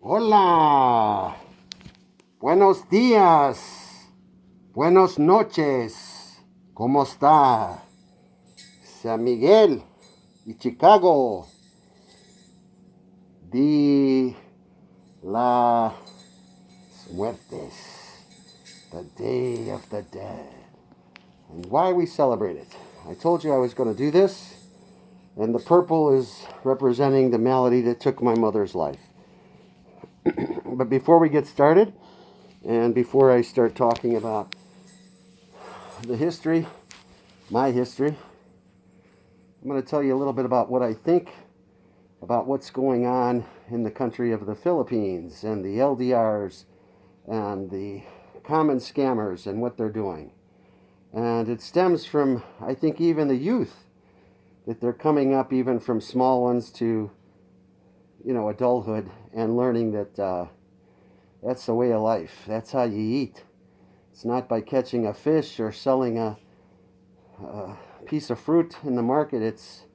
Hola, buenos días, buenas noches, ¿cómo está? San Miguel y Chicago, di las muertes, the Day of the Dead, and why we celebrate it. I told you I was going to do this, and the purple is representing the malady that took my mother's life. But before we get started, and before I start talking about the history, my history, I'm going to tell you a little bit about what I think about what's going on in the country of the Philippines and the LDR'S and the common scammers and what they're doing. And it stems from, I think, even the youth, that they're coming up even from small ones to, adulthood and learning that that's the way of life. That's how you eat. It's not by catching a fish or selling a piece of fruit in the market. It's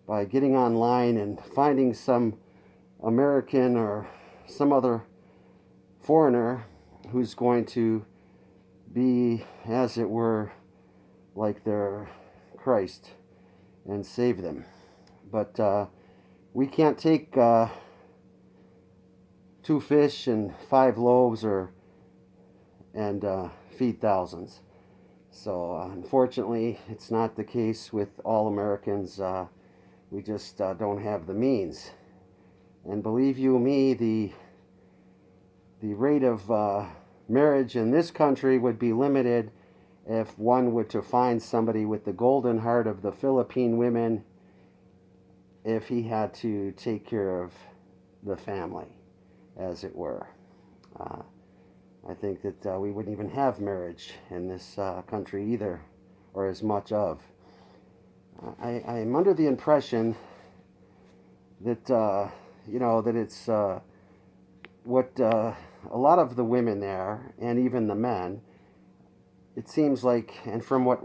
by getting online and finding some American or some other foreigner who's going to be, as it were, like their Christ and save them. But we can't take 2 fish and 5 loaves and feed thousands. So unfortunately, it's not the case with all Americans. We just don't have the means. And believe you me, the rate of marriage in this country would be limited if one were to find somebody with the golden heart of the Philippine women, if he had to take care of the family, as it were. I think that we wouldn't even have marriage in this country either, or as much of. I'm under the impression that, that it's what a lot of the women there, and even the men, it seems like, and from what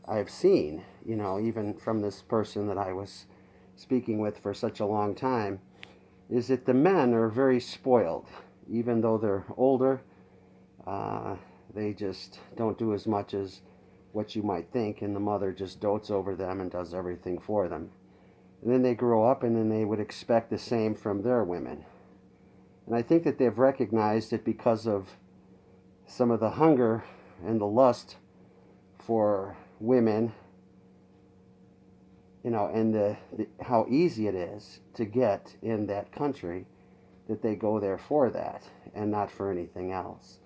I've seen, even from this person that I was speaking with for such a long time, is that the men are very spoiled. Even though they're older, they just don't do as much as what you might think, and the mother just dotes over them and does everything for them. And then they grow up, and then they would expect the same from their women. And I think that they've recognized that because of some of the hunger and the lust for women, and how easy it is to get in that country, that they go there for that and not for anything else.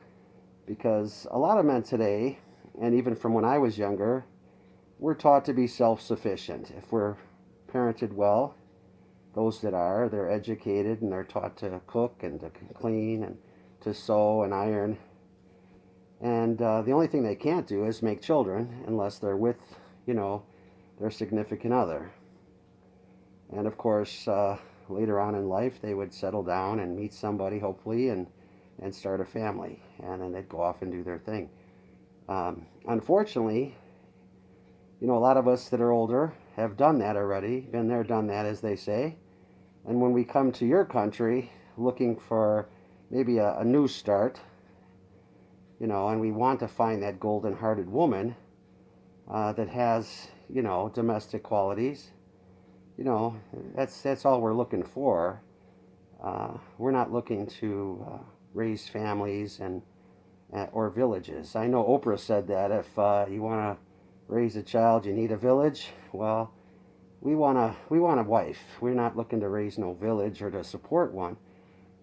Because a lot of men today, and even from when I was younger, we're taught to be self-sufficient. If we're parented well, those that are, they're educated and they're taught to cook and to clean and to sew and iron. And the only thing they can't do is make children unless they're with, their significant other. And of course, later on in life, they would settle down and meet somebody, hopefully, and start a family. And then they'd go off and do their thing. Unfortunately, a lot of us that are older have done that already, been there, done that, as they say. And when we come to your country looking for maybe a new start, and we want to find that golden-hearted woman that has, domestic qualities, that's all we're looking for. We're not looking to raise families and or villages. I know Oprah said that if you want to raise a child, you need a village. Well, we want a wife. We're not looking to raise no village or to support one.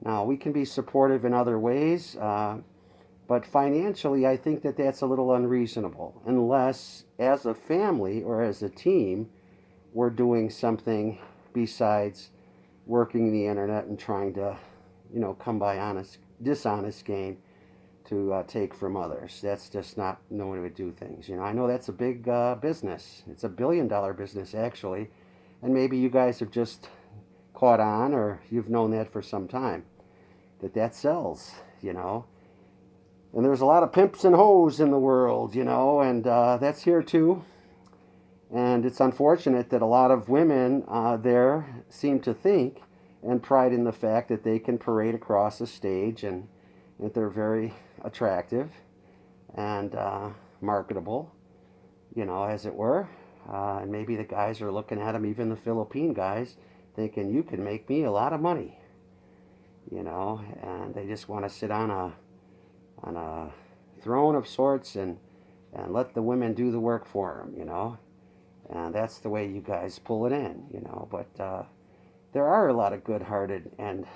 Now, we can be supportive in other ways, but financially, I think that that's a little unreasonable, unless as a family or as a team, we're doing something besides working the internet and trying to, come by dishonest gain to take from others. That's just not the way to do things. I know that's a big business. It's a billion-dollar business, actually, and maybe you guys have just caught on, or you've known that for some time, that sells, And there's a lot of pimps and hoes in the world, and that's here too. And it's unfortunate that a lot of women there seem to think and pride in the fact that they can parade across the stage and that they're very attractive and marketable, as it were. And maybe the guys are looking at them, even the Philippine guys, thinking, you can make me a lot of money, and they just want to sit on a throne of sorts and let the women do the work for them, and that's the way you guys pull it in. But there are a lot of good-hearted and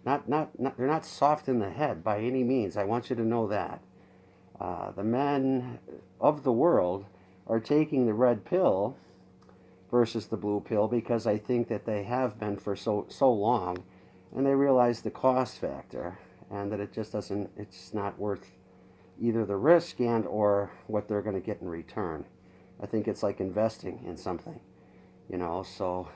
not they're not soft in the head by any means. I want you to know that. The men of the world are taking the red pill versus the blue pill because I think that they have been for so long, and they realize the cost factor and that it's not worth either the risk and or what they're going to get in return. I think it's like investing in something, so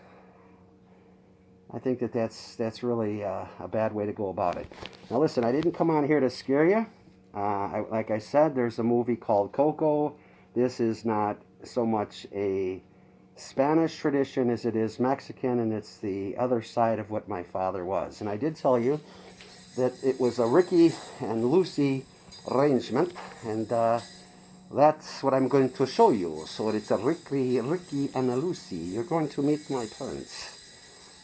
I think that's really a bad way to go about it. Now listen, I didn't come on here to scare you. Like I said, there's a movie called Coco. This is not so much a Spanish tradition as it is Mexican, and it's the other side of what my father was. And I did tell you that it was a Ricky and Lucy arrangement, and that's what I'm going to show you. So it's a Ricky and a Lucy. You're going to meet my parents.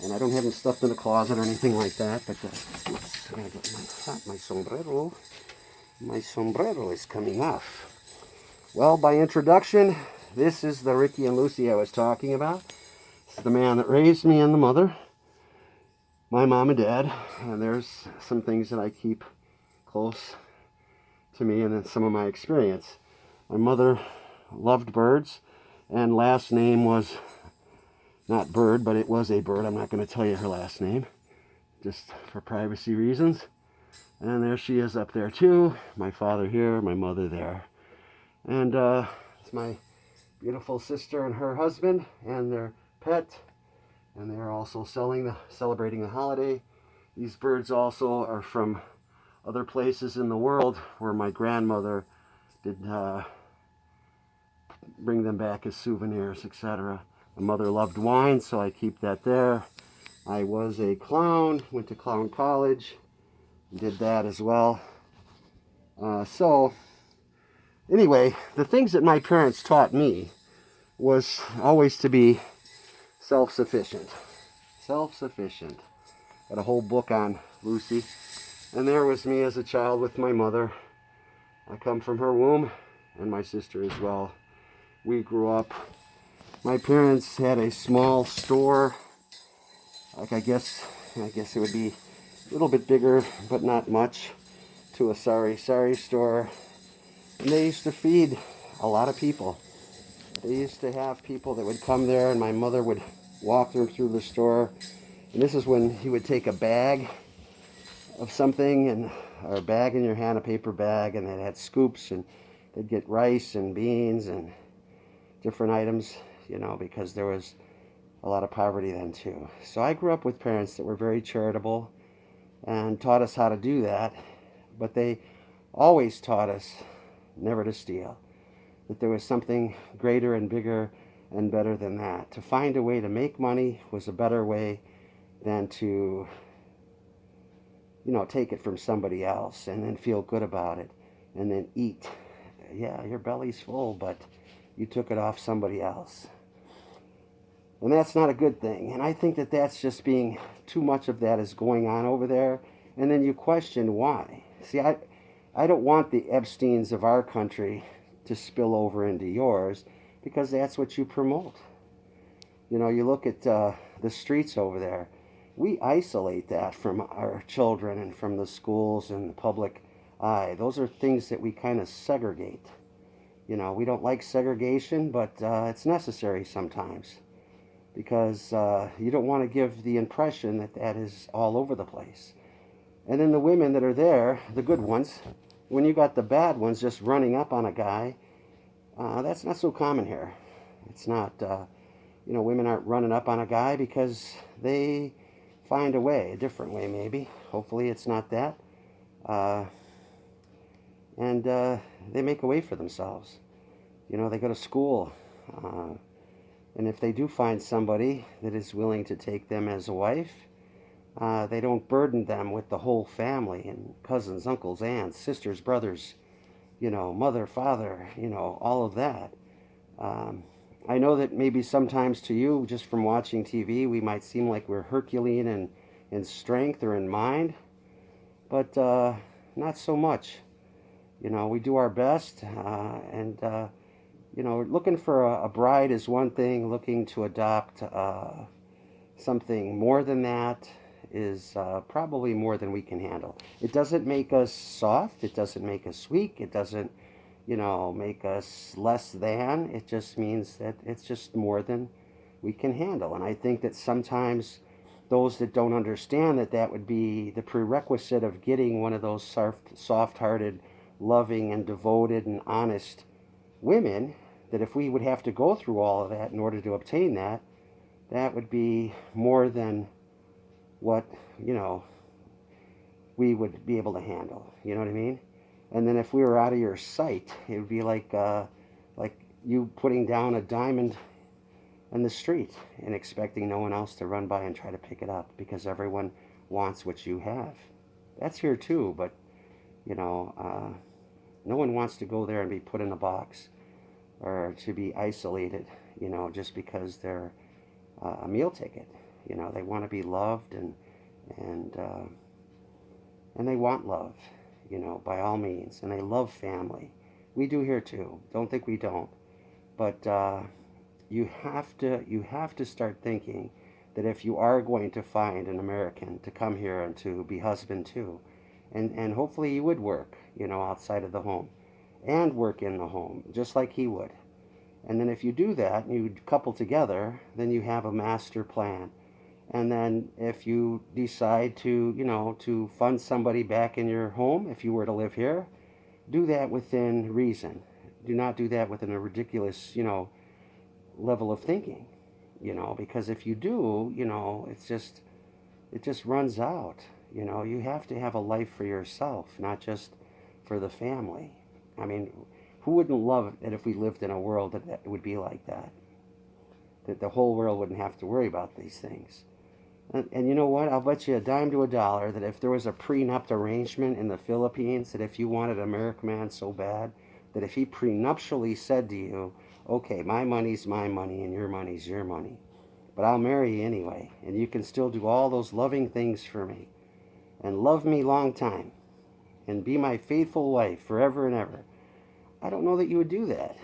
And I don't have them stuffed in a closet or anything like that, but oops, I gotta get my sombrero. My sombrero is coming off. Well, by introduction, this is the Ricky and Lucy I was talking about. This is the man that raised me and the mother, my mom and dad. And there's some things that I keep close to me and then some of my experience. My mother loved birds, and last name was not Bird, but it was a bird. I'm not going to tell you her last name, just for privacy reasons. And there she is up there too. My father here, my mother there. And it's my beautiful sister and her husband and their pet. And they're also celebrating the holiday. These birds also are from other places in the world where my grandmother did bring them back as souvenirs, etc. My mother loved wine, so I keep that there. I was a clown, went to clown college, did that as well. So anyway, the things that my parents taught me was always to be self-sufficient. Self-sufficient. Got a whole book on Lucy. And there was me as a child with my mother. I come from her womb, and my sister as well. We grew up. My parents had a small store. Like I guess it would be a little bit bigger, but not much, to a sari store. And they used to feed a lot of people. They used to have people that would come there, and my mother would walk them through the store. And this is when he would take a bag of something, or a bag in your hand, a paper bag, and it had scoops, and they'd get rice and beans and different items, because there was a lot of poverty then too. So I grew up with parents that were very charitable and taught us how to do that, but they always taught us never to steal, that there was something greater and bigger and better than that. To find a way to make money was a better way than to, take it from somebody else and then feel good about it and then eat. Yeah, your belly's full, but you took it off somebody else. And that's not a good thing. And I think that that's just being, too much of that is going on over there. And then you question why. See, I don't want the Epsteins of our country to spill over into yours, because that's what you promote. You look at the streets over there. We isolate that from our children and from the schools and the public eye. Those are things that we kind of segregate. We don't like segregation, but it's necessary sometimes, because you don't want to give the impression that that is all over the place. And then the women that are there, the good ones, when you got the bad ones just running up on a guy, that's not so common here. It's not, women aren't running up on a guy because they find a different way maybe. Hopefully it's not that. And they make a way for themselves. They go to school. And if they do find somebody that is willing to take them as a wife, They don't burden them with the whole family and cousins, uncles, aunts, sisters, brothers, mother, father, all of that. Um, I know that maybe sometimes to you, just from watching TV, we might seem like we're Herculean in strength or in mind, but not so much. We do our best, and looking for a bride is one thing. Looking to adopt something more than that is probably more than we can handle. It doesn't make us soft. It doesn't make us weak. It doesn't, make us less than. It just means that it's just more than we can handle. And I think that sometimes those that don't understand that that would be the prerequisite of getting one of those soft-hearted, loving and devoted and honest women, that if we would have to go through all of that in order to obtain that, that would be more than what, we would be able to handle. You know what I mean? And then if we were out of your sight, it would be like you putting down a diamond in the street and expecting no one else to run by and try to pick it up because everyone wants what you have. That's here too, but you know, uh, no one wants to go there and be put in a box or to be isolated, just because they're a meal ticket. They want to be loved and uh, and they want love, by all means, and they love family. We do here too. Don't think we don't. But you have to start thinking that if you are going to find an American to come here and to be husband to, and hopefully you would work, outside of the home, and work in the home just like he would. And then if you do that and you couple together, then you have a master plan. And then if you decide to, to fund somebody back in your home, if you were to live here, do that within reason. Do not do that within a ridiculous, level of thinking, because if you do, it just runs out. You have to have a life for yourself, not just for the family. I mean, who wouldn't love it if we lived in a world that would be like that? That the whole world wouldn't have to worry about these things. And you know what? I'll bet you a dime to a dollar that if there was a prenup arrangement in the Philippines, that if you wanted an American man so bad, that if he prenuptially said to you, okay, my money's my money and your money's your money, but I'll marry you anyway, and you can still do all those loving things for me, and love me long time, and be my faithful wife forever and ever, I don't know that you would do that.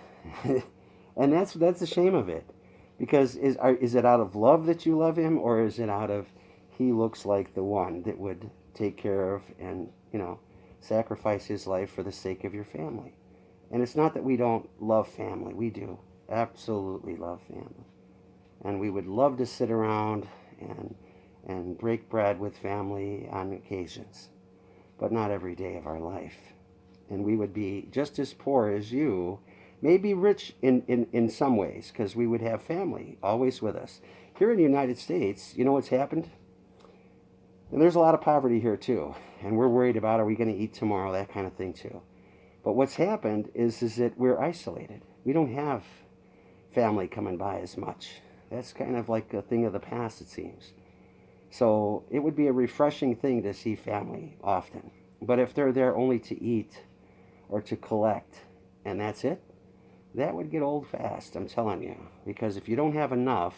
And that's the shame of it. Because is it out of love that you love him, or is it out of he looks like the one that would take care of and, sacrifice his life for the sake of your family? And it's not that we don't love family. We do. Absolutely love family. And we would love to sit around and break bread with family on occasions, but not every day of our life. And we would be just as poor as you, maybe rich in some ways, because we would have family always with us. Here in the United States, you know what's happened? And there's a lot of poverty here too. And we're worried about, are we going to eat tomorrow, that kind of thing too. But what's happened is that we're isolated. We don't have family coming by as much. That's kind of like a thing of the past, it seems. So it would be a refreshing thing to see family often. But if they're there only to eat or to collect, and that's it, that would get old fast, I'm telling you. Because if you don't have enough,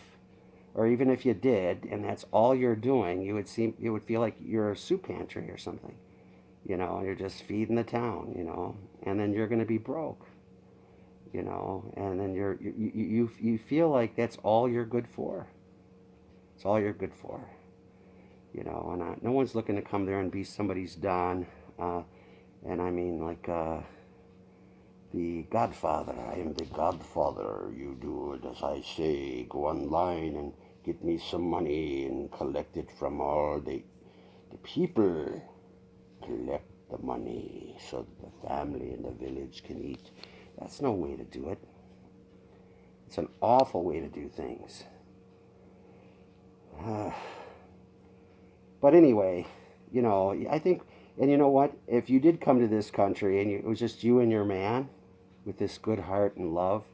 or even if you did, and that's all you're doing, you would feel like you're a soup pantry or something. You're just feeding the town, and then you're going to be broke, and then you feel like that's all you're good for. It's all you're good for, and no one's looking to come there and be somebody's Don, and I mean like the Godfather. I am the Godfather. You do it as I say. Go online and get me some money and collect it from all the people. Collect the money so that the family in the village can eat. That's no way to do it. It's an awful way to do things. But anyway, I think, and you know what? If you did come to this country and it was just you and your man with this good heart and love,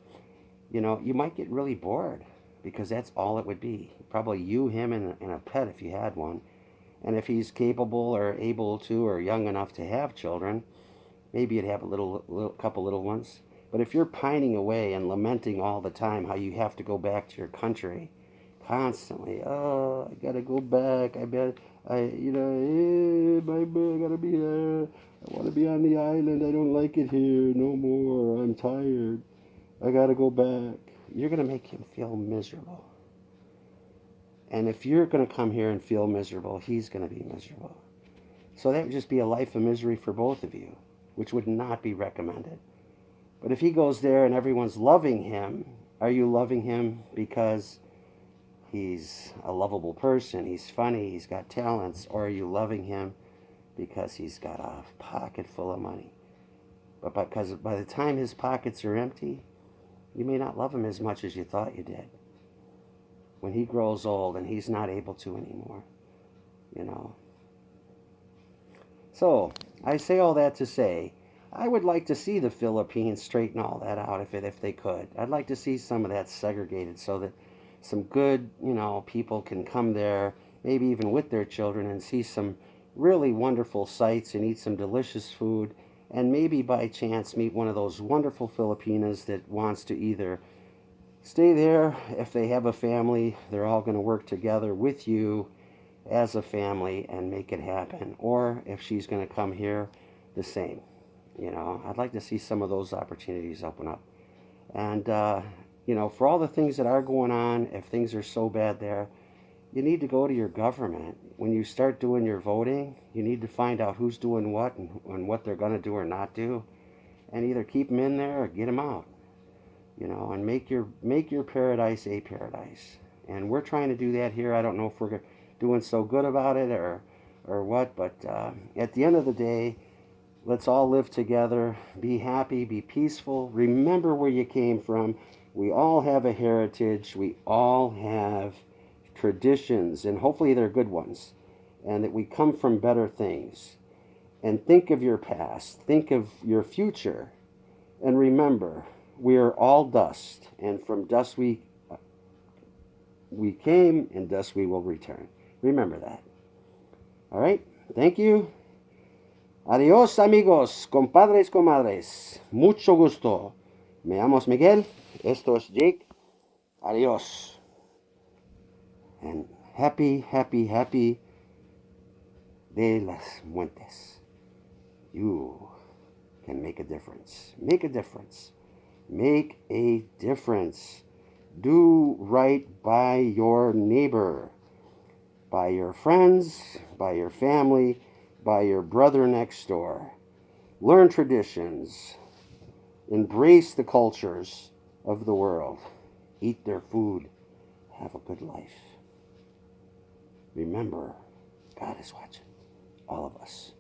you might get really bored because that's all it would be. Probably you, him, and a pet if you had one. And if he's capable or able to or young enough to have children, maybe you'd have a little couple little ones. But if you're pining away and lamenting all the time how you have to go back to your country constantly, oh, I gotta go back. I gotta be there. I want to be on the island. I don't like it here no more. I'm tired. I gotta go back. You're gonna make him feel miserable. And if you're gonna come here and feel miserable, he's gonna be miserable. So that would just be a life of misery for both of you, which would not be recommended. But if he goes there and everyone's loving him, are you loving him because he's a lovable person, he's funny, he's got talents, or are you loving him because he's got a pocket full of money? But because by the time his pockets are empty, you may not love him as much as you thought you did. When he grows old and he's not able to anymore, you know. So, I say all that to say, I would like to see the Philippines straighten all that out if they could. I'd like to see some of that segregated so that some good, people can come there, maybe even with their children, and see some really wonderful sights and eat some delicious food, and maybe by chance meet one of those wonderful Filipinas that wants to either stay there. If they have a family, they're all going to work together with you as a family and make it happen. Or if she's going to come here, the same. I'd like to see some of those opportunities open up. And, for all the things that are going on, if things are so bad there, you need to go to your government. When you start doing your voting, you need to find out who's doing what and what they're going to do or not do, and either keep them in there or get them out. And make your paradise a paradise. And we're trying to do that here. I don't know if we're doing so good about it or what, but at the end of the day, let's all live together, be happy, be peaceful, remember where you came from. We all have a heritage, we all have traditions, and hopefully they're good ones, and that we come from better things. And think of your past, think of your future, and remember, we are all dust, and from dust we came, and dust we will return. Remember that. All right? Thank you. Adiós, amigos, compadres, comadres. Mucho gusto. Me llamo Miguel. Esto es Jake. Adiós. And happy, happy, happy de las Muertes. You can make a difference. Make a difference. Make a difference. Do right by your neighbor, by your friends, by your family, by your brother next door. Learn traditions. Embrace the cultures of the world. Eat their food. Have a good life. Remember, God is watching. All of us.